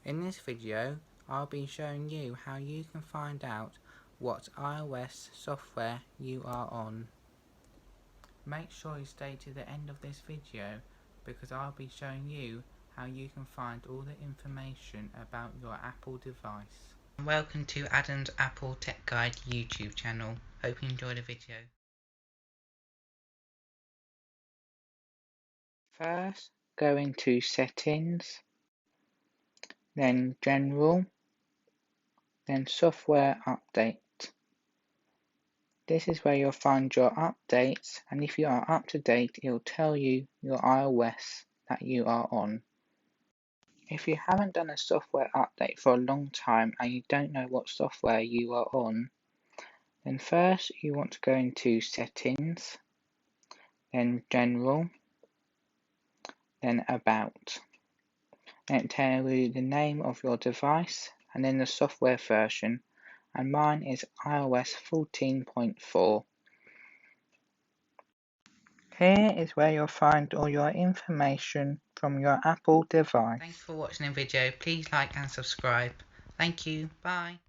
In this video, I'll be showing you how you can find out what iOS software you are on. Make sure you stay to the end of this video because I'll be showing you how you can find all the information about your Apple device. Welcome to Adam's Apple Tech Guide YouTube channel. Hope you enjoy the video. First, go into Settings, then General, then Software Update. This is where you'll find your updates, and if you are up to date, it will tell you your iOS that you are on. If you haven't done a software update for a long time and you don't know what software you are on, then first you want to go into Settings, then General, then About. And it tells you the name of your device and then the software version, and mine is iOS 14.4. Here is where you'll find all your information from your Apple device. Thanks for watching the video. Please like and subscribe. Thank you. Bye.